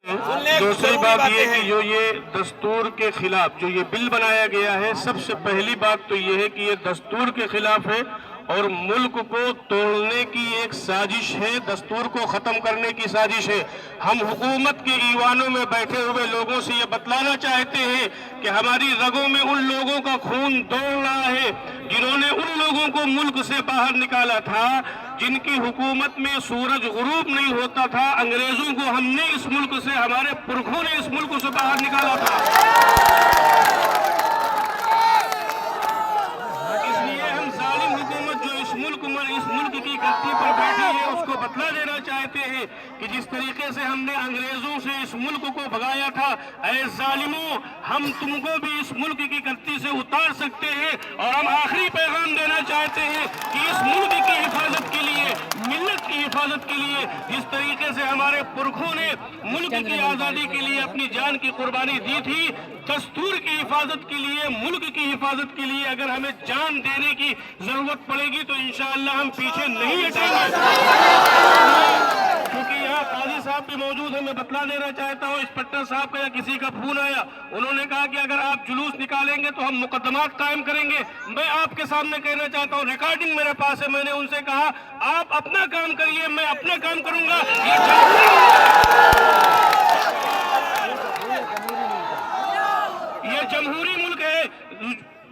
दूसरी बात ये कि जो ये दस्तूर के खिलाफ जो ये बिल बनाया गया है, सबसे पहली बात तो ये है कि ये दस्तूर के खिलाफ है और मुल्क को तोड़ने की एक साजिश है, दस्तूर को खत्म करने की साजिश है। हम हुकूमत के ईवानों में बैठे हुए लोगों से ये बतलाना चाहते हैं कि हमारी रगों में उन लोगों का खून दौड़ रहा है जिन्होंने उन लोगों को मुल्क से बाहर निकाला था, जिनकी हुकूमत में सूरज गुरूब नहीं होता था। अंग्रेजों को हमने इस मुल्क से, हमारे पुरखों ने इस मुल्क से बाहर निकाला था। इसलिए हम जालिम हुकूमत जो इस मुल्क की गद्दी पर बैठी है उसको बतला देना चाहते हैं कि जिस तरीके से हमने अंग्रेजों से इस मुल्क को भगाया था, ऐ जालिमों, हम तुमको भी इस मुल्क की गद्दी से उतार सकते हैं। और हम आखिरी पैगाम देना चाहते हैं कि इस मुल्क की हिफाजत के लिए, मिल्लत की हिफाजत के लिए, जिस तरीके से हमारे पुरखों ने मुल्क की आज़ादी के लिए अपनी जान की कुर्बानी दी थी, दस्तूर की हिफाजत के लिए, मुल्क की हिफाजत के लिए अगर हमें जान देने की जरूरत पड़ेगी तो इंशाअल्लाह हम पीछे नहीं हटेंगे। क्योंकि यहाँ काजी साहब भी मौजूद है, मैं बतला देना चाहता हूँ, इंस्पेक्टर साहब का या किसी का फोन आया, उन्होंने कहा कि अगर आप जुलूस निकालेंगे तो हम मुकदमात कायम करेंगे। मैं आपके सामने कहना चाहता हूँ, रिकॉर्डिंग मेरे पास है, मैंने उनसे कहा आप अपना काम करिए, मैं अपना काम करूंगा। ये जमहूरी मुल्क है,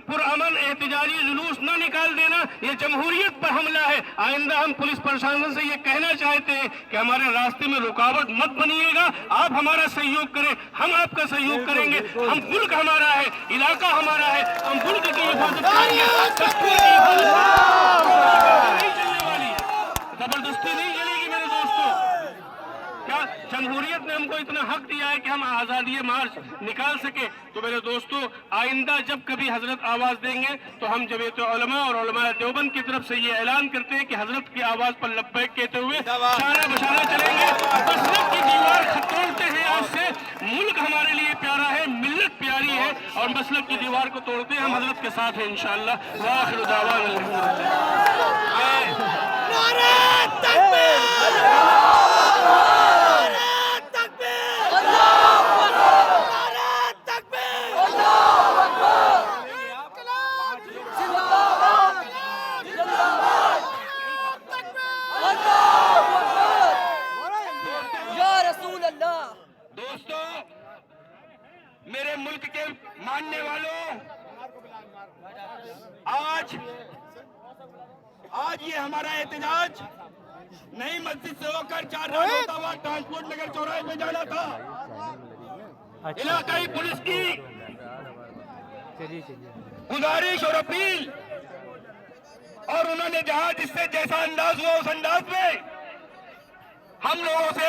पुरअमन एहतजाजी जुलूस न निकाल देना ये जमहूरियत पर हमला है। आइंदा हम पुलिस प्रशासन से ये कहना चाहते हैं कि हमारे रास्ते में रुकावट मत बनिएगा, आप हमारा सहयोग करें, हम आपका सहयोग करेंगे। हम मुल्क हमारा है, इलाका हमारा है, हम मुल्क की हिफाजत करेंगे। नहीं चलने वाली, जबरदस्ती नहीं चलेगी मेरे दोस्तों। क्या जमहूरियत ने हमको इतना हक दिया है कि हम आज़ादी मार्च निकाल सके? तो मेरे दोस्तों, आइंदा जब कभी हजरत आवाज देंगे तो हम जमीयत उलमा और उलमा देवबंद की तरफ से ये ऐलान करते हैं कि हजरत की आवाज पर लब्बैक कहते हुए शारा बशारा चलेंगे। मसलक की दीवार तोड़ते हैं, आज से मुल्क हमारे लिए प्यारा है, मिल्लत प्यारी है और मसलक की दीवार को तोड़ते हैं, हम हजरत के साथ हैं इंशाअल्लाह। वाखिर दावाना दोस्तों, मेरे मुल्क के मानने वालों, आज ये हमारा एहतजाज नई मस्जिद से होकर 4 रात होता हुआ ट्रांसपोर्ट नगर चौराहे पे जाना था। इलाकाई पुलिस की गुजारिश और अपील, और उन्होंने जहां जिससे जैसा अंदाज हुआ उस अंदाज में हम लोगों से